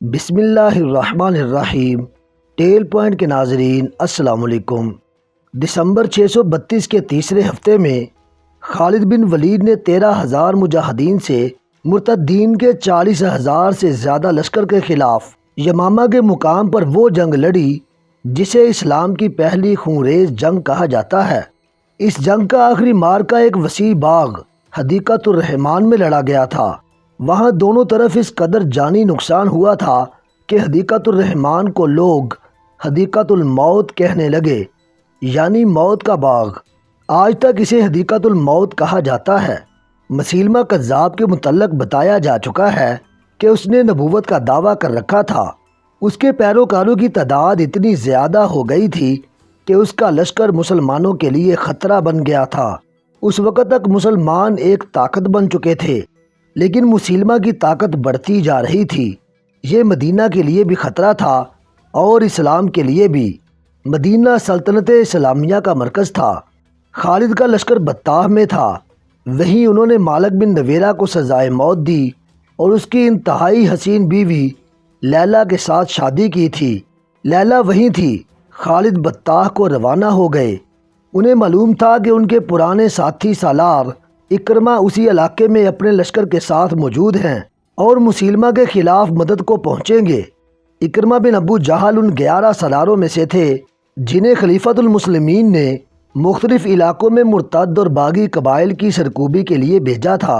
بسم اللہ الرحمن الرحیم۔ ٹیل پوائنٹ کے ناظرین السلام علیکم۔ دسمبر 632 کے تیسرے ہفتے میں خالد بن ولید نے 13,000 مجاہدین سے مرتدین کے 40,000 سے زیادہ لشکر کے خلاف یمامہ کے مقام پر وہ جنگ لڑی جسے اسلام کی پہلی خونریز جنگ کہا جاتا ہے۔ اس جنگ کا آخری مارکہ ایک وسیع باغ حدیقۃ الرحمان میں لڑا گیا تھا۔ وہاں دونوں طرف اس قدر جانی نقصان ہوا تھا کہ حدیقۃ الرحمان کو لوگ حدیقۃ الموت کہنے لگے، یعنی موت کا باغ۔ آج تک اسے حدیقۃ الموت کہا جاتا ہے۔ مسیلمہ کذاب کے متعلق بتایا جا چکا ہے کہ اس نے نبوت کا دعویٰ کر رکھا تھا۔ اس کے پیروکاروں کی تعداد اتنی زیادہ ہو گئی تھی کہ اس کا لشکر مسلمانوں کے لیے خطرہ بن گیا تھا۔ اس وقت تک مسلمان ایک طاقت بن چکے تھے، لیکن مسیلمہ کی طاقت بڑھتی جا رہی تھی۔ یہ مدینہ کے لیے بھی خطرہ تھا اور اسلام کے لیے بھی۔ مدینہ سلطنت اسلامیہ کا مرکز تھا۔ خالد کا لشکر بطاح میں تھا۔ وہیں انہوں نے مالک بن نویرہ کو سزائے موت دی اور اس کی انتہائی حسین بیوی لیلہ کے ساتھ شادی کی تھی۔ لیلہ وہیں تھی۔ خالد بطاح کو روانہ ہو گئے۔ انہیں معلوم تھا کہ ان کے پرانے ساتھی سالار اکرمہ اسی علاقے میں اپنے لشکر کے ساتھ موجود ہیں اور مسیلمہ کے خلاف مدد کو پہنچیں گے۔ اکرمہ بن ابو جہل ان 11 سالاروں میں سے تھے جنہیں خلیفۃ المسلمین نے مختلف علاقوں میں مرتد اور باغی قبائل کی سرکوبی کے لیے بھیجا تھا۔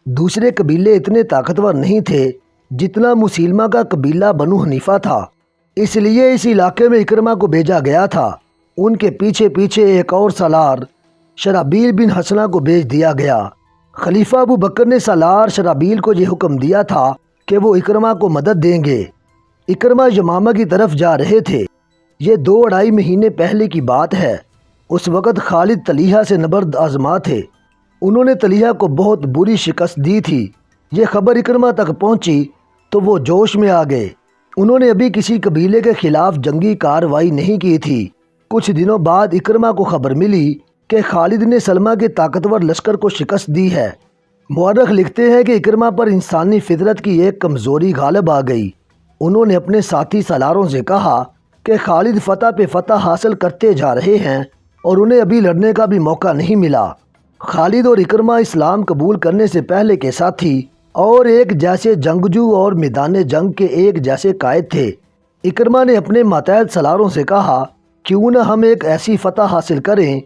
دوسرے قبیلے اتنے طاقتور نہیں تھے جتنا مسیلمہ کا قبیلہ بنو حنیفہ تھا، اس لیے اس علاقے میں اکرمہ کو بھیجا گیا تھا۔ ان کے پیچھے پیچھے ایک اور سالار شرابیل بن حسنہ کو بھیج دیا گیا۔ خلیفہ ابو بکر نے سالار شرابیل کو یہ حکم دیا تھا کہ وہ اکرمہ کو مدد دیں گے۔ اکرمہ یمامہ کی طرف جا رہے تھے۔ یہ 2-2.5 مہینے پہلے کی بات ہے۔ اس وقت خالد طلیحہ سے نبرد آزما تھے۔ انہوں نے طلیحہ کو بہت بری شکست دی تھی۔ یہ خبر اکرمہ تک پہنچی تو وہ جوش میں آ گئے۔ انہوں نے ابھی کسی قبیلے کے خلاف جنگی کارروائی نہیں کی تھی۔ کچھ دنوں بعد اکرمہ کو خبر ملی کہ خالد نے سلمہ کے طاقتور لشکر کو شکست دی ہے۔ مورخ لکھتے ہیں کہ اکرمہ پر انسانی فطرت کی ایک کمزوری غالب آ گئی۔ انہوں نے اپنے ساتھی سالاروں سے کہا کہ خالد فتح پہ فتح حاصل کرتے جا رہے ہیں اور انہیں ابھی لڑنے کا بھی موقع نہیں ملا۔ خالد اور اکرمہ اسلام قبول کرنے سے پہلے کے ساتھی اور ایک جیسے جنگجو اور میدان جنگ کے ایک جیسے قائد تھے۔ اکرمہ نے اپنے ماتحت سالاروں سے کہا، کیوں نہ ہم ایک ایسی فتح حاصل کریں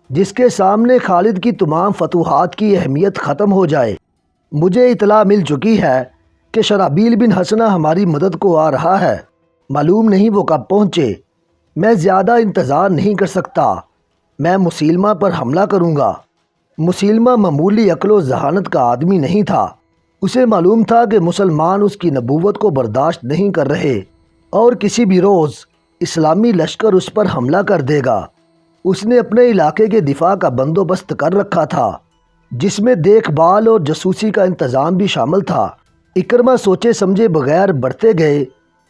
جس کے سامنے خالد کی تمام فتوحات کی اہمیت ختم ہو جائے۔ مجھے اطلاع مل چکی ہے کہ شرابیل بن حسنہ ہماری مدد کو آ رہا ہے۔ معلوم نہیں وہ کب پہنچے۔ میں زیادہ انتظار نہیں کر سکتا۔ میں مسیلمہ پر حملہ کروں گا۔ مسیلمہ معمولی عقل و ذہانت کا آدمی نہیں تھا۔ اسے معلوم تھا کہ مسلمان اس کی نبوت کو برداشت نہیں کر رہے اور کسی بھی روز اسلامی لشکر اس پر حملہ کر دے گا۔ اس نے اپنے علاقے کے دفاع کا بندوبست کر رکھا تھا، جس میں دیکھ بھال اور جاسوسی کا انتظام بھی شامل تھا۔ اکرمہ سوچے سمجھے بغیر بڑھتے گئے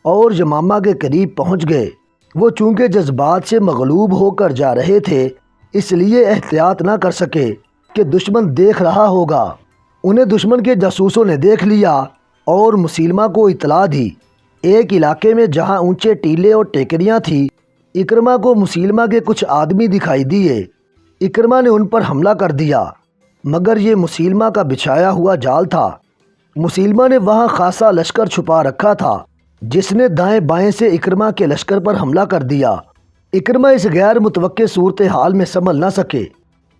اور یمامہ کے قریب پہنچ گئے۔ وہ چونکہ جذبات سے مغلوب ہو کر جا رہے تھے، اس لیے احتیاط نہ کر سکے کہ دشمن دیکھ رہا ہوگا۔ انہیں دشمن کے جاسوسوں نے دیکھ لیا اور مسیلمہ کو اطلاع دی۔ ایک علاقے میں جہاں اونچے ٹیلے اور ٹیکریاں تھیں، اکرمہ کو مسیلمہ کے کچھ آدمی دکھائی دیے۔ اکرمہ نے ان پر حملہ کر دیا، مگر یہ مسیلمہ کا بچھایا ہوا جال تھا۔ مسیلمہ نے وہاں خاصا لشکر چھپا رکھا تھا، جس نے دائیں بائیں سے اکرمہ کے لشکر پر حملہ کر دیا۔ اکرمہ اس غیر متوقع صورتحال میں سنبھل نہ سکے۔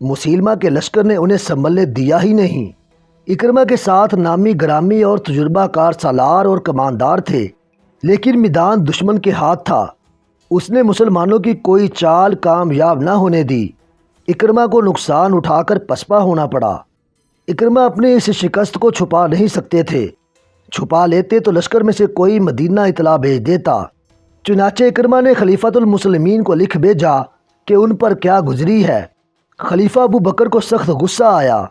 مسیلمہ کے لشکر نے انہیں سنبھلنے دیا ہی نہیں۔ اکرمہ کے ساتھ نامی گرامی اور تجربہ کار سالار اور کماندار تھے، لیکن میدان دشمن کے ہاتھ تھا۔ اس نے مسلمانوں کی کوئی چال کامیاب نہ ہونے دی۔ اکرمہ کو نقصان اٹھا کر پسپا ہونا پڑا۔ اکرمہ اپنی اس شکست کو چھپا نہیں سکتے تھے۔ چھپا لیتے تو لشکر میں سے کوئی مدینہ اطلاع بھیج دیتا۔ چنانچہ اکرمہ نے خلیفۃ المسلمین کو لکھ بھیجا کہ ان پر کیا گزری ہے۔ خلیفہ ابو بکر کو سخت غصہ آیا۔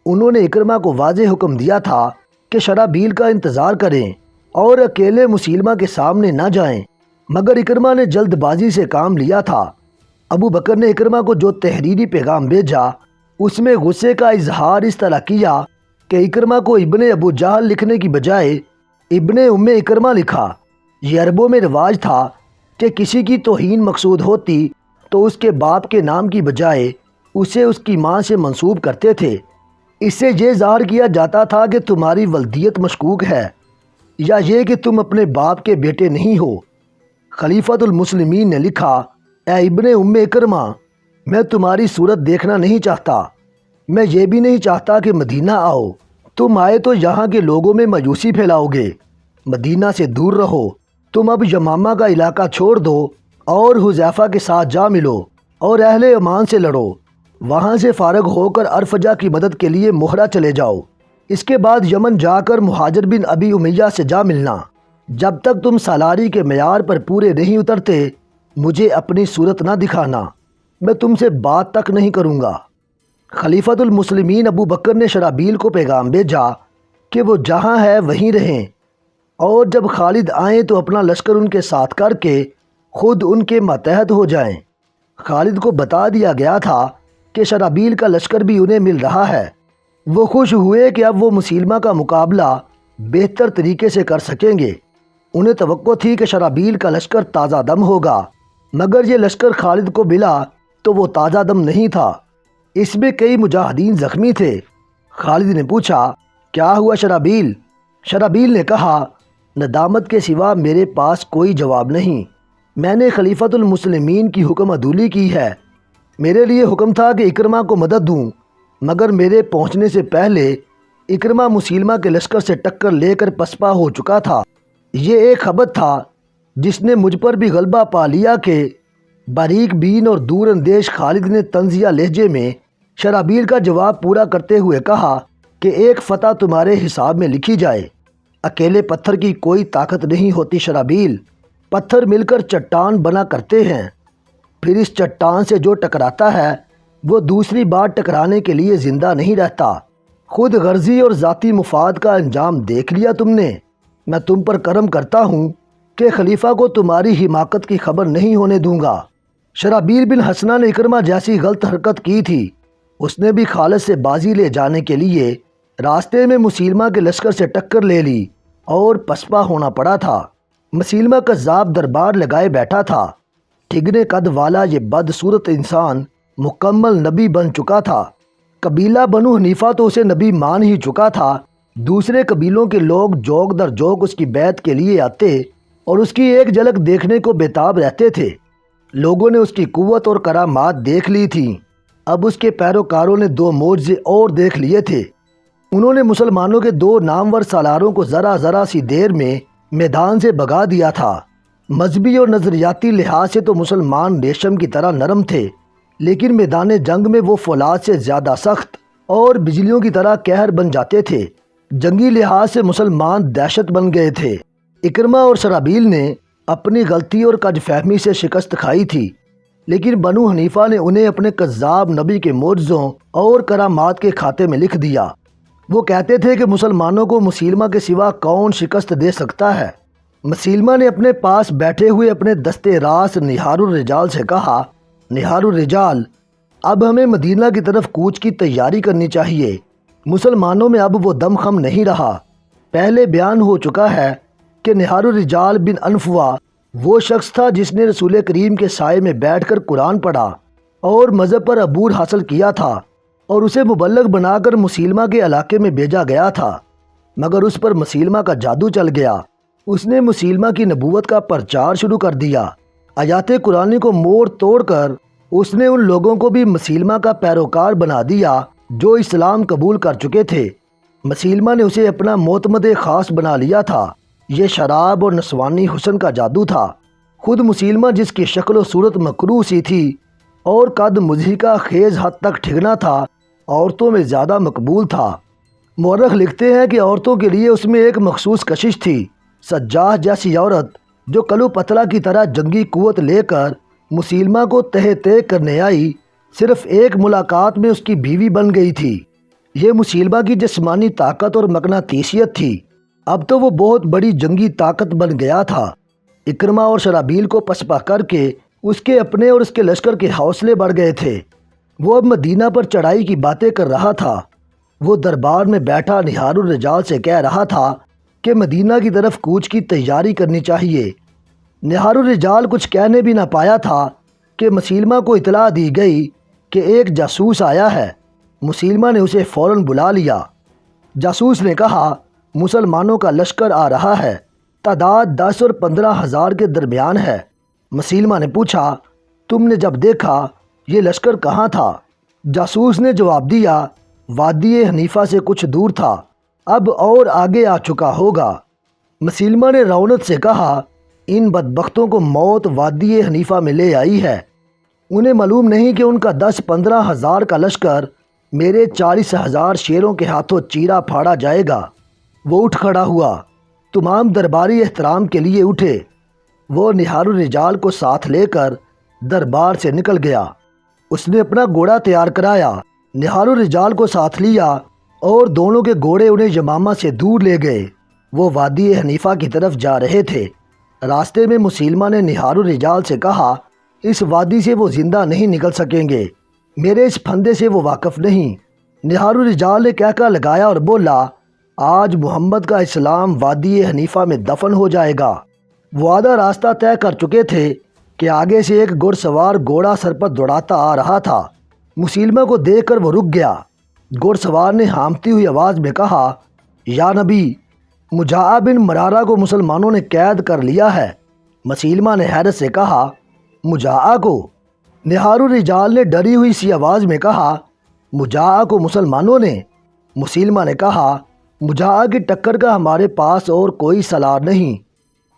انہوں نے اکرمہ کو واضح حکم دیا تھا کہ شرابیل کا انتظار کریں اور اکیلے مسیلمہ کے سامنے نہ جائیں، مگر اکرمہ نے جلد بازی سے کام لیا تھا۔ ابو بکر نے اکرمہ کو جو تحریری پیغام بھیجا اس میں غصے کا اظہار اس طرح کیا کہ اکرمہ کو ابن ابو جہل لکھنے کی بجائے ابن اکرمہ لکھا۔ یہ عربوں میں رواج تھا کہ کسی کی توہین مقصود ہوتی تو اس کے باپ کے نام کی بجائے اسے اس کی ماں سے منسوب کرتے تھے۔ اس سے یہ ظاہر کیا جاتا تھا کہ تمہاری ولدیت مشکوک ہے، یا یہ کہ تم اپنے باپ کے بیٹے نہیں ہو۔ خلیفۃ المسلمین نے لکھا، اے ابن ام اکرمہ، میں تمہاری صورت دیکھنا نہیں چاہتا، میں یہ بھی نہیں چاہتا کہ مدینہ آؤ، تم آئے تو یہاں کے لوگوں میں مایوسی پھیلاؤ گے، مدینہ سے دور رہو، تم اب یمامہ کا علاقہ چھوڑ دو اور حذیفہ کے ساتھ جا ملو اور اہل عمان سے لڑو، وہاں سے فارغ ہو کر ارفجہ کی مدد کے لیے مہرہ چلے جاؤ، اس کے بعد یمن جا کر مہاجر بن ابی امیہ سے جا ملنا، جب تک تم سالاری کے معیار پر پورے نہیں اترتے مجھے اپنی صورت نہ دکھانا، میں تم سے بات تک نہیں کروں گا۔ خلیفۃ المسلمین ابو بکر نے شرابیل کو پیغام بھیجا کہ وہ جہاں ہے وہیں رہیں، اور جب خالد آئیں تو اپنا لشکر ان کے ساتھ کر کے خود ان کے ماتحت ہو جائیں۔ خالد کو بتا دیا گیا تھا کہ شرابیل کا لشکر بھی انہیں مل رہا ہے۔ وہ خوش ہوئے کہ اب وہ مسیلمہ کا مقابلہ بہتر طریقے سے کر سکیں گے۔ انہیں توقع تھی کہ شرابیل کا لشکر تازہ دم ہوگا، مگر یہ لشکر خالد کو ملا تو وہ تازہ دم نہیں تھا، اس میں کئی مجاہدین زخمی تھے۔ خالد نے پوچھا، کیا ہوا شرابیل؟ شرابیل نے کہا، ندامت کے سوا میرے پاس کوئی جواب نہیں، میں نے خلیفۃ المسلمین کی حکم عدولی کی ہے، میرے لیے حکم تھا کہ اکرمہ کو مدد دوں، مگر میرے پہنچنے سے پہلے اکرمہ مسیلمہ کے لشکر سے ٹکر لے کر پسپا ہو چکا تھا۔ یہ ایک خبر تھا جس نے مجھ پر بھی غلبہ پا لیا کہ باریک بین اور دور اندیش خالد نے طنزیہ لہجے میں شرابیل کا جواب پورا کرتے ہوئے کہا کہ ایک فتح تمہارے حساب میں لکھی جائے، اکیلے پتھر کی کوئی طاقت نہیں ہوتی شرابیل، پتھر مل کر چٹان بنا کرتے ہیں، پھر اس چٹان سے جو ٹکراتا ہے وہ دوسری بار ٹکرانے کے لیے زندہ نہیں رہتا۔ خود غرضی اور ذاتی مفاد کا انجام دیکھ لیا تم نے، میں تم پر کرم کرتا ہوں کہ خلیفہ کو تمہاری حماقت کی خبر نہیں ہونے دوں گا۔ شرابیل بن حسنہ نے اکرمہ جیسی غلط حرکت کی تھی، اس نے بھی خالد سے بازی لے جانے کے لیے راستے میں مسیلمہ کے لشکر سے ٹکر لے لی اور پسپا ہونا پڑا تھا۔ مسیلمہ کذاب دربار لگائے بیٹھا تھا، ٹھگنے قد والا یہ بدصورت انسان مکمل نبی بن چکا تھا۔ قبیلہ بنو حنیفہ تو اسے نبی مان ہی چکا تھا، دوسرے قبیلوں کے لوگ جوک در جوک اس کی بیعت کے لیے آتے اور اس کی ایک جھلک دیکھنے کو بےتاب رہتے تھے۔ لوگوں نے اس کی قوت اور کرامات دیکھ لی تھیں، اب اس کے پیروکاروں نے 2 معجزے اور دیکھ لیے تھے۔ انہوں نے مسلمانوں کے 2 نامور سالاروں کو ذرا سی دیر میں میدان سے بھگا دیا تھا۔ مذہبی اور نظریاتی لحاظ سے تو مسلمان ریشم کی طرح نرم تھے، لیکن میدان جنگ میں وہ فولاد سے زیادہ سخت اور بجلیوں کی طرح قہر بن جاتے تھے۔ جنگی لحاظ سے مسلمان دہشت بن گئے تھے۔ اکرمہ اور شرابیل نے اپنی غلطی اور کج فہمی سے شکست کھائی تھی، لیکن بنو حنیفہ نے انہیں اپنے کذاب نبی کے معجزوں اور کرامات کے کھاتے میں لکھ دیا۔ وہ کہتے تھے کہ مسلمانوں کو مسیلمہ کے سوا کون شکست دے سکتا ہے۔ مسیلمہ نے اپنے پاس بیٹھے ہوئے اپنے دستے راس نہار الرجال سے کہا، نہار الرجال، اب ہمیں مدینہ کی طرف کوچ کی تیاری کرنی چاہیے، مسلمانوں میں اب وہ دم خم نہیں رہا۔ پہلے بیان ہو چکا ہے کہ نہار الرجال بن انفوا وہ شخص تھا جس نے رسول کریم کے سائے میں بیٹھ کر قرآن پڑھا اور مذہب پر عبور حاصل کیا تھا، اور اسے مبلغ بنا کر مسیلمہ کے علاقے میں بھیجا گیا تھا، مگر اس پر مسیلمہ کا جادو چل گیا۔ اس نے مسیلمہ کی نبوت کا پرچار شروع کر دیا، آیات قرآنی کو موڑ توڑ کر اس نے ان لوگوں کو بھی مسیلمہ کا پیروکار بنا دیا جو اسلام قبول کر چکے تھے۔ مسیلمہ نے اسے اپنا معتمد خاص بنا لیا تھا۔ یہ شراب اور نسوانی حسن کا جادو تھا۔ خود مسیلمہ جس کی شکل و صورت مکروہ سی تھی اور قد مضحکہ خیز حد تک ٹھگنا تھا، عورتوں میں زیادہ مقبول تھا۔ مورخ لکھتے ہیں کہ عورتوں کے لیے اس میں ایک مخصوص کشش تھی۔ سجاح جیسی عورت جو کلو پتلا کی طرح جنگی قوت لے کر مسیلمہ کو تہ تہ کرنے آئی، صرف ایک ملاقات میں اس کی بیوی بن گئی تھی۔ یہ مسیلمہ کی جسمانی طاقت اور مقناطیسیت تھی، اب تو وہ بہت بڑی جنگی طاقت بن گیا تھا۔ اکرمہ اور شرابیل کو پسپا کر کے اس کے اپنے اور اس کے لشکر کے حوصلے بڑھ گئے تھے۔ وہ اب مدینہ پر چڑھائی کی باتیں کر رہا تھا۔ وہ دربار میں بیٹھا نہار الرجال سے کہہ رہا تھا کہ مدینہ کی طرف کوچ کی تیاری کرنی چاہیے۔ نہار الرجال کچھ کہنے بھی نہ پایا تھا کہ مسیلمہ کو اطلاع دی گئی کہ ایک جاسوس آیا ہے۔ مسیلمہ نے اسے فوراً بلا لیا۔ جاسوس نے کہا مسلمانوں کا لشکر آ رہا ہے، تعداد 10 اور 15 ہزار کے درمیان ہے۔ مسیلمہ نے پوچھا تم نے جب دیکھا یہ لشکر کہاں تھا؟ جاسوس نے جواب دیا وادی حنیفہ سے کچھ دور تھا، اب اور آگے آ چکا ہوگا۔ مسیلمہ نے رونت سے کہا ان بدبختوں کو موت وادی حنیفہ میں لے آئی ہے، انہیں معلوم نہیں کہ ان کا 10-15 ہزار کا لشکر میرے 40,000 شیروں کے ہاتھوں چیرا پھاڑا جائے گا۔ وہ اٹھ کھڑا ہوا، تمام درباری احترام کے لیے اٹھے۔ وہ نہار الرجال کو ساتھ لے کر دربار سے نکل گیا۔ اس نے اپنا گھوڑا تیار کرایا، نہار الرجال کو ساتھ لیا اور دونوں کے گھوڑے انہیں یمامہ سے دور لے گئے۔ وہ وادی حنیفہ کی طرف جا رہے تھے۔ راستے میں مسیلمہ نے نہار الرجال سے کہا اس وادی سے وہ زندہ نہیں نکل سکیں گے، میرے اس پھندے سے وہ واقف نہیں۔ نہار الرجال نے کہہ لگایا اور بولا آج محمد کا اسلام وادی حنیفہ میں دفن ہو جائے گا۔ وہ آدھا راستہ طے کر چکے تھے کہ آگے سے ایک گھڑ سوار گھوڑا سر پر دوڑاتا آ رہا تھا۔ مسیلمہ کو دیکھ کر وہ رک گیا۔ گھڑ سوار نے ہامتی ہوئی آواز میں کہا یا نبی، مجاع بن مرارہ کو مسلمانوں نے قید کر لیا ہے۔ مسیلمہ نے حیرت سے کہا مجاع کو؟ نہار الرجال نے ڈری ہوئی سی آواز میں کہا مجاع کو مسلمانوں نے؟ مسیلمہ نے کہا مجاع کی ٹکر کا ہمارے پاس اور کوئی سالار نہیں،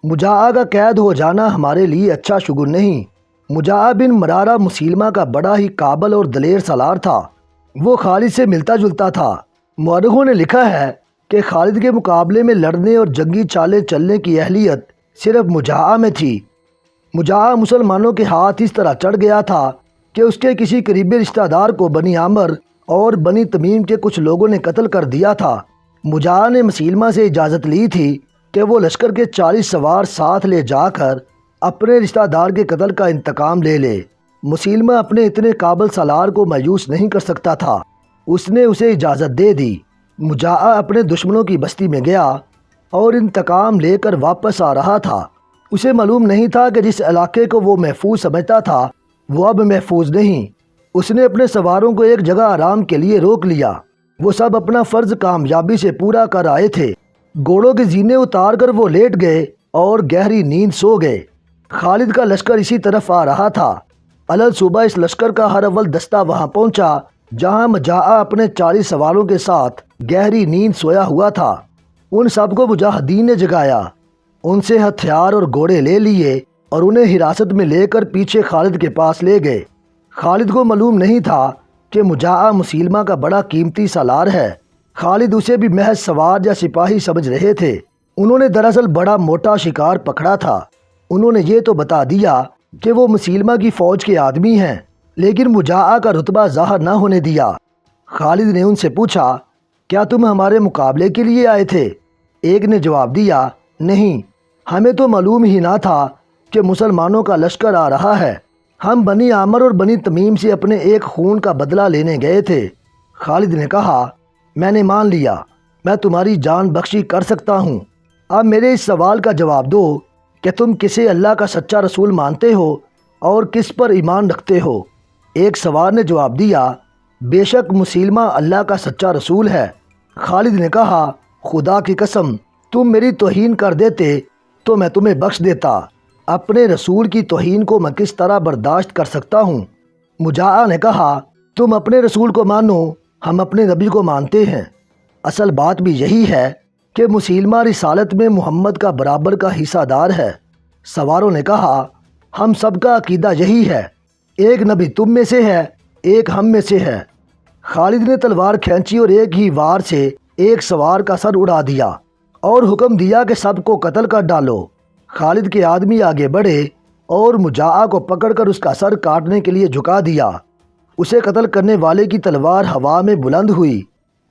مجاع کا قید ہو جانا ہمارے لیے اچھا شگون نہیں۔ مجاع بن مرارہ مسیلمہ کا بڑا ہی قابل اور دلیر سالار تھا، وہ خالد سے ملتا جلتا تھا۔ مورخوں نے لکھا ہے کہ خالد کے مقابلے میں لڑنے اور جنگی چالیں چلنے کی اہلیت صرف مجاع میں تھی۔ مجاع مسلمانوں کے ہاتھ اس طرح چڑھ گیا تھا کہ اس کے کسی قریبی رشتہ دار کو بنی عامر اور بنی تمیم کے کچھ لوگوں نے قتل کر دیا تھا۔ مجاع نے مسیلمہ سے اجازت لی تھی کہ وہ لشکر کے 40 سوار ساتھ لے جا کر اپنے رشتہ دار کے قتل کا انتقام لے لے۔ مسیلمہ اپنے اتنے قابل سالار کو مایوس نہیں کر سکتا تھا، اس نے اسے اجازت دے دی۔ مجاع اپنے دشمنوں کی بستی میں گیا اور انتقام لے کر واپس آ رہا تھا۔ اسے معلوم نہیں تھا کہ جس علاقے کو وہ محفوظ سمجھتا تھا وہ اب محفوظ نہیں۔ اس نے اپنے سواروں کو ایک جگہ آرام کے لیے روک لیا، وہ سب اپنا فرض کامیابی سے پورا کر آئے تھے۔ گھوڑوں کے زینے اتار کر وہ لیٹ گئے اور گہری نیند سو گئے۔ خالد کا لشکر اسی طرف آ رہا تھا۔ الل صبح اس لشکر کا ہر اول دستہ وہاں پہنچا جہاں مجاع اپنے 40 سواروں کے ساتھ گہری نیند سویا ہوا تھا۔ ان سب کو مجاہدین نے جگایا، ان سے ہتھیار اور گھوڑے لے لیے اور انہیں حراست میں لے کر پیچھے خالد کے پاس لے گئے۔ خالد کو معلوم نہیں تھا کہ مجاع مسیلمہ کا بڑا قیمتی سالار ہے۔ خالد اسے بھی محض سوار یا سپاہی سمجھ رہے تھے۔ انہوں نے دراصل بڑا موٹا شکار پکڑا تھا۔ انہوں نے یہ تو بتا دیا کہ وہ مسیلمہ کی فوج کے آدمی ہیں، لیکن مجاع کا رتبہ ظاہر نہ ہونے دیا۔ خالد نے ان سے پوچھا کیا تم ہمارے مقابلے کے لیے آئے تھے؟ ایک نے جواب دیا نہیں، ہمیں تو معلوم ہی نہ تھا کہ مسلمانوں کا لشکر آ رہا ہے، ہم بنی عامر اور بنی تمیم سے اپنے ایک خون کا بدلہ لینے گئے تھے۔ خالد نے کہا میں نے مان لیا، میں تمہاری جان بخشی کر سکتا ہوں۔ اب میرے اس سوال کا جواب دو کہ تم کسے اللہ کا سچا رسول مانتے ہو اور کس پر ایمان رکھتے ہو؟ ایک سوار نے جواب دیا بے شک مسیلمہ اللہ کا سچا رسول ہے۔ خالد نے کہا خدا کی قسم تم میری توہین کر دیتے تو میں تمہیں بخش دیتا، اپنے رسول کی توہین کو میں کس طرح برداشت کر سکتا ہوں؟ مجاع نے کہا تم اپنے رسول کو مانو، ہم اپنے نبی کو مانتے ہیں۔ اصل بات بھی یہی ہے کہ مسیلمہ رسالت میں محمد کا برابر کا حصہ دار ہے۔ سواروں نے کہا ہم سب کا عقیدہ یہی ہے، ایک نبی تم میں سے ہے، ایک ہم میں سے ہے۔ خالد نے تلوار کھینچی اور ایک ہی وار سے ایک سوار کا سر اڑا دیا اور حکم دیا کہ سب کو قتل کر ڈالو۔ خالد کے آدمی آگے بڑھے اور مجاع کو پکڑ کر اس کا سر کاٹنے کے لیے جھکا دیا۔ اسے قتل کرنے والے کی تلوار ہوا میں بلند ہوئی۔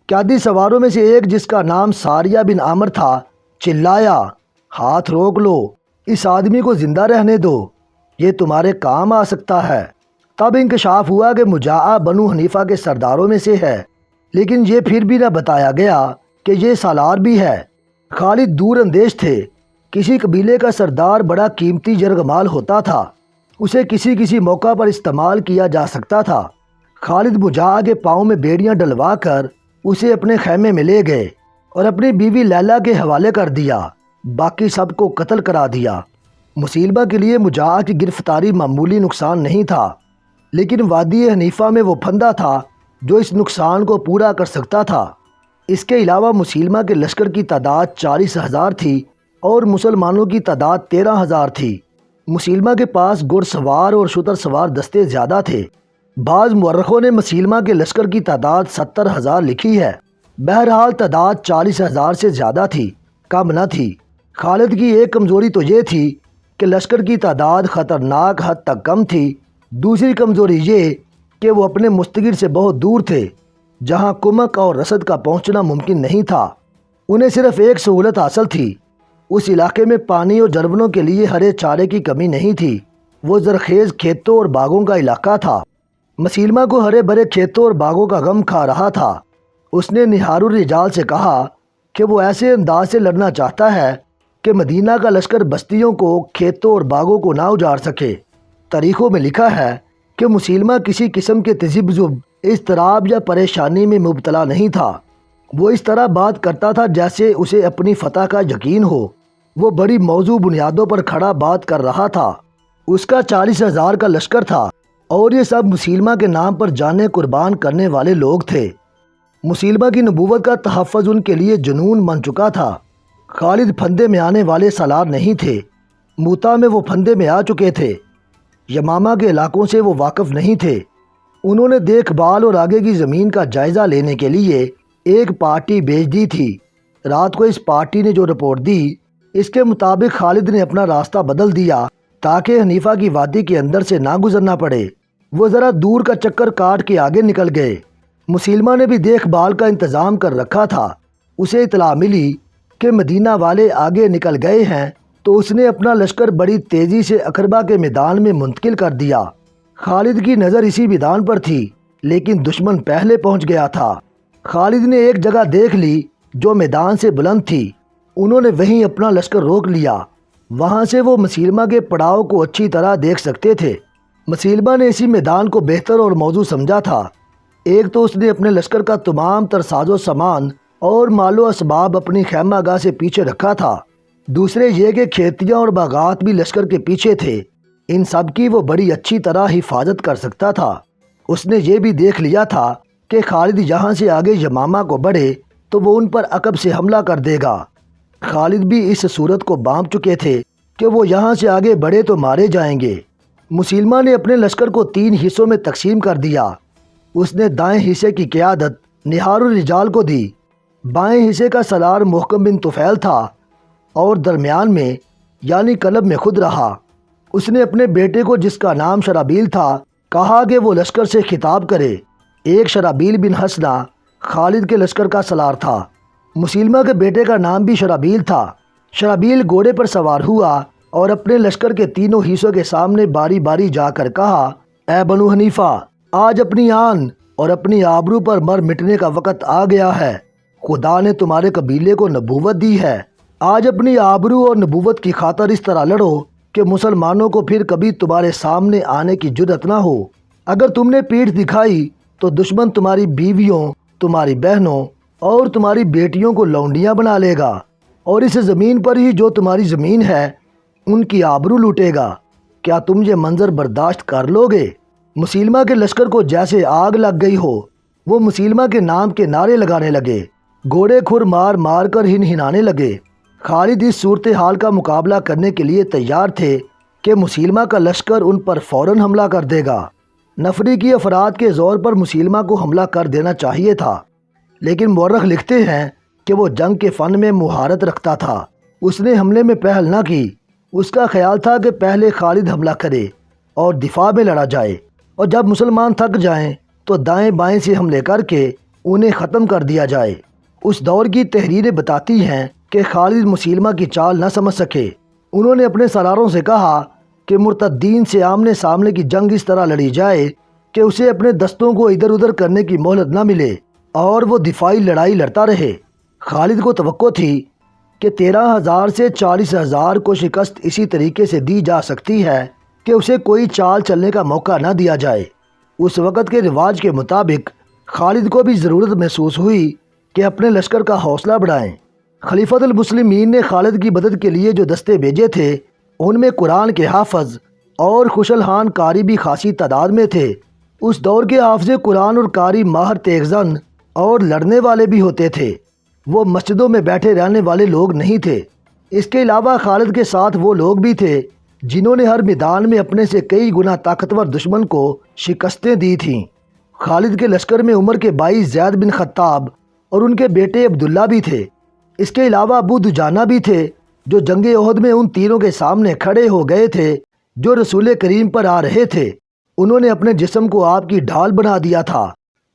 قیادی سواروں میں سے ایک جس کا نام ساریہ بن عامر تھا چلایا ہاتھ روک لو، اس آدمی کو زندہ رہنے دو، یہ تمہارے کام آ سکتا ہے۔ تب انکشاف ہوا کہ مجاع بنو حنیفہ کے سرداروں میں سے ہے، لیکن یہ پھر بھی نہ بتایا گیا کہ یہ سالار بھی ہے۔ خالد دور اندیش تھے۔ کسی قبیلے کا سردار بڑا قیمتی جرگمال ہوتا تھا، اسے کسی موقع پر استعمال کیا جا سکتا تھا۔ خالد مجاہ کے پاؤں میں بیڑیاں ڈلوا کر اسے اپنے خیمے میں لے گئے اور اپنی بیوی لیلا کے حوالے کر دیا، باقی سب کو قتل کرا دیا۔ مسیلمہ کے لیے مجاہ کی گرفتاری معمولی نقصان نہیں تھا، لیکن وادی حنیفہ میں وہ پھندا تھا جو اس نقصان کو پورا کر سکتا تھا۔ اس کے علاوہ مسیلمہ کے لشکر کی تعداد 40,000 تھی اور مسلمانوں کی تعداد 13,000 تھی۔ مسیلمہ کے پاس گھڑ سوار اور شتر سوار دستے زیادہ تھے۔ بعض مورخوں نے مسیلمہ کے لشکر کی تعداد 70,000 لکھی ہے۔ بہرحال تعداد 40,000 سے زیادہ تھی، کم نہ تھی۔ خالد کی ایک کمزوری تو یہ تھی کہ لشکر کی تعداد خطرناک حد تک کم تھی۔ دوسری کمزوری یہ کہ وہ اپنے مستقر سے بہت دور تھے، جہاں کمک اور رسد کا پہنچنا ممکن نہیں تھا۔ انہیں صرف ایک سہولت حاصل تھی، اس علاقے میں پانی اور جانوروں کے لیے ہرے چارے کی کمی نہیں تھی۔ وہ زرخیز کھیتوں اور باغوں کا علاقہ تھا۔ مسیلمہ کو ہرے بھرے کھیتوں اور باغوں کا غم کھا رہا تھا۔ اس نے نہار الرجال سے کہا کہ وہ ایسے انداز سے لڑنا چاہتا ہے کہ مدینہ کا لشکر بستیوں کو، کھیتوں اور باغوں کو نہ اجاڑ سکے۔ تاریخوں میں لکھا ہے کہ مسیلمہ کسی قسم کے تذبذب، اضطراب یا پریشانی میں مبتلا نہیں تھا۔ وہ اس طرح بات کرتا تھا جیسے اسے اپنی فتح کا یقین ہو۔ وہ بڑی موضوع بنیادوں پر کھڑا بات کر رہا تھا۔ اس کا 40,000 کا لشکر تھا اور یہ سب مسیلمہ کے نام پر جانیں قربان کرنے والے لوگ تھے۔ مسیلمہ کی نبوت کا تحفظ ان کے لیے جنون بن چکا تھا۔ خالد پھندے میں آنے والے سالار نہیں تھے۔ موتا میں وہ پھندے میں آ چکے تھے۔ یمامہ کے علاقوں سے وہ واقف نہیں تھے۔ انہوں نے دیکھ بھال اور آگے کی زمین کا جائزہ لینے کے لیے ایک پارٹی بھیج دی تھی۔ رات کو اس پارٹی نے جو رپورٹ دی، اس کے مطابق خالد نے اپنا راستہ بدل دیا تاکہ حنیفہ کی وادی کے اندر سے نہ گزرنا پڑے۔ وہ ذرا دور کا چکر کاٹ کے آگے نکل گئے۔ مسیلمہ نے بھی دیکھ بھال کا انتظام کر رکھا تھا۔ اسے اطلاع ملی کہ مدینہ والے آگے نکل گئے ہیں تو اس نے اپنا لشکر بڑی تیزی سے اقربہ کے میدان میں منتقل کر دیا۔ خالد کی نظر اسی میدان پر تھی، لیکن دشمن پہلے پہنچ گیا تھا۔ خالد نے ایک جگہ دیکھ لی جو میدان سے بلند تھی۔ انہوں نے وہیں اپنا لشکر روک لیا۔ وہاں سے وہ مسیلمہ کے پڑاؤ کو اچھی طرح دیکھ سکتے تھے۔ مسیلمہ نے اسی میدان کو بہتر اور موزوں سمجھا تھا۔ ایک تو اس نے اپنے لشکر کا تمام تر ساز و سامان اور مال و اسباب اپنی خیمہ گاہ سے پیچھے رکھا تھا۔ دوسرے یہ کہ کھیتیاں اور باغات بھی لشکر کے پیچھے تھے۔ ان سب کی وہ بڑی اچھی طرح حفاظت کر سکتا تھا۔ اس نے یہ بھی دیکھ لیا تھا کہ خالد یہاں سے آگے یمامہ کو بڑھے تو وہ ان پر عقب سے حملہ کر دے گا۔ خالد بھی اس صورت کو بانپ چکے تھے کہ وہ یہاں سے آگے بڑھے تو مارے جائیں گے۔ مسیلمہ نے اپنے لشکر کو 3 حصوں میں تقسیم کر دیا۔ اس نے دائیں حصے کی قیادت نہار الرجال کو دی۔ بائیں حصے کا سالار محکم بن طفیل تھا اور درمیان میں یعنی قلب میں خود رہا۔ اس نے اپنے بیٹے کو، جس کا نام شرابیل تھا، کہا کہ وہ لشکر سے خطاب کرے۔ ایک شرابیل بن حسنہ خالد کے لشکر کا سالار تھا۔ مسیلمہ کے بیٹے کا نام بھی شرابیل تھا۔ شرابیل گھوڑے پر سوار ہوا اور اپنے لشکر کے تینوں حصوں کے سامنے باری باری جا کر کہا، اے بنو حنیفہ، آج اپنی آن اور اپنی آبرو پر مر مٹنے کا وقت آ گیا ہے۔ خدا نے تمہارے قبیلے کو نبوت دی ہے۔ آج اپنی آبرو اور نبوت کی خاطر اس طرح لڑو کہ مسلمانوں کو پھر کبھی تمہارے سامنے آنے کی جرأت نہ ہو۔ اگر تم نے پیٹھ دکھائی تو دشمن تمہاری بیویوں، تمہاری بہنوں اور تمہاری بیٹیوں کو لونڈیاں بنا لے گا، اور اس زمین پر ہی جو تمہاری زمین ہے ان کی آبرو لوٹے گا۔ کیا تم یہ منظر برداشت کر لو گے؟ مسیلمہ کے لشکر کو جیسے آگ لگ گئی ہو، وہ مسیلمہ کے نام کے نعرے لگانے لگے، گھوڑے کھر مار مار کر ہنہنانے لگے۔ خالد اس صورتحال کا مقابلہ کرنے کے لیے تیار تھے کہ مسیلمہ کا لشکر ان پر فوراً حملہ کر دے گا۔ نفری کی افراد کے زور پر مسیلمہ کو حملہ کر دینا چاہیے تھا، لیکن مورخ لکھتے ہیں کہ وہ جنگ کے فن میں مہارت رکھتا تھا۔ اس نے حملے میں پہل نہ کی۔ اس کا خیال تھا کہ پہلے خالد حملہ کرے اور دفاع میں لڑا جائے، اور جب مسلمان تھک جائیں تو دائیں بائیں سے حملے کر کے انہیں ختم کر دیا جائے۔ اس دور کی تحریریں بتاتی ہیں کہ خالد مسیلمہ کی چال نہ سمجھ سکے۔ انہوں نے اپنے سالاروں سے کہا کہ مرتدین سے آمنے سامنے کی جنگ اس طرح لڑی جائے کہ اسے اپنے دستوں کو ادھر ادھر کرنے کی مہلت نہ ملے اور وہ دفاعی لڑائی لڑتا رہے۔ خالد کو توقع تھی کہ 13,000 سے 40,000 کو شکست اسی طریقے سے دی جا سکتی ہے کہ اسے کوئی چال چلنے کا موقع نہ دیا جائے۔ اس وقت کے رواج کے مطابق خالد کو بھی ضرورت محسوس ہوئی کہ اپنے لشکر کا حوصلہ بڑھائیں۔ خلیفۃ المسلمین نے خالد کی مدد کے لیے جو دستے بھیجے تھے ان میں قرآن کے حافظ اور خوشلحان قاری بھی خاصی تعداد میں تھے۔ اس دور کے حافظ قرآن اور قاری ماہر تیغ زن اور لڑنے والے بھی ہوتے تھے، وہ مسجدوں میں بیٹھے رہنے والے لوگ نہیں تھے۔ اس کے علاوہ خالد کے ساتھ وہ لوگ بھی تھے جنہوں نے ہر میدان میں اپنے سے کئی گنا طاقتور دشمن کو شکستیں دی تھیں۔ خالد کے لشکر میں عمر کے بھائی زید بن خطاب اور ان کے بیٹے عبداللہ بھی تھے۔ اس کے علاوہ ابو دجانہ بھی تھے جو جنگ احد میں ان تینوں کے سامنے کھڑے ہو گئے تھے جو رسول کریم پر آ رہے تھے۔ انہوں نے اپنے جسم کو آپ کی ڈھال بنا دیا تھا۔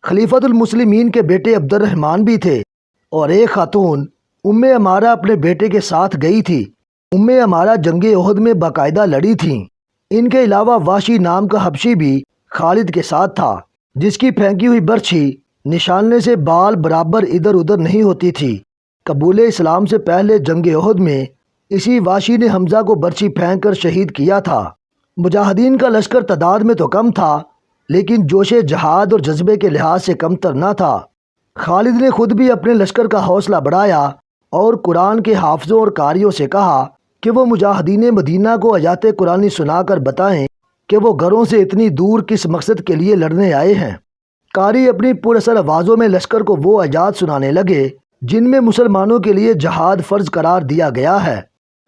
خلیفۃ المسلمین کے بیٹے عبد الرحمن بھی تھے اور ایک خاتون ام عمارہ اپنے بیٹے کے ساتھ گئی تھی۔ ام عمارہ جنگ احد میں باقاعدہ لڑی تھیں۔ ان کے علاوہ واشی نام کا حبشی بھی خالد کے ساتھ تھا جس کی پھینکی ہوئی برچھی نشاننے سے بال برابر ادھر ادھر نہیں ہوتی تھی۔ قبول اسلام سے پہلے جنگ احد میں اسی واشی نے حمزہ کو برچھی پھینک کر شہید کیا تھا۔ مجاہدین کا لشکر تعداد میں تو کم تھا لیکن جوش جہاد اور جذبے کے لحاظ سے کم تر نہ تھا۔ خالد نے خود بھی اپنے لشکر کا حوصلہ بڑھایا اور قرآن کے حافظوں اور قاریوں سے کہا کہ وہ مجاہدین مدینہ کو آیات قرآنی سنا کر بتائیں کہ وہ گھروں سے اتنی دور کس مقصد کے لیے لڑنے آئے ہیں۔ قاری اپنی پراثر آوازوں میں لشکر کو وہ آیات سنانے لگے جن میں مسلمانوں کے لیے جہاد فرض قرار دیا گیا ہے۔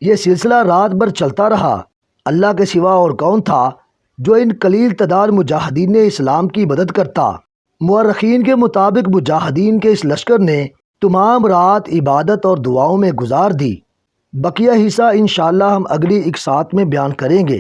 یہ سلسلہ رات بھر چلتا رہا۔ اللہ کے سوا اور کون تھا جو ان قلیل تعداد مجاہدین اسلام کی مدد کرتا؟ مورخین کے مطابق مجاہدین کے اس لشکر نے تمام رات عبادت اور دعاؤں میں گزار دی۔ بقیہ حصہ انشاءاللہ ہم اگلی اقساط میں بیان کریں گے۔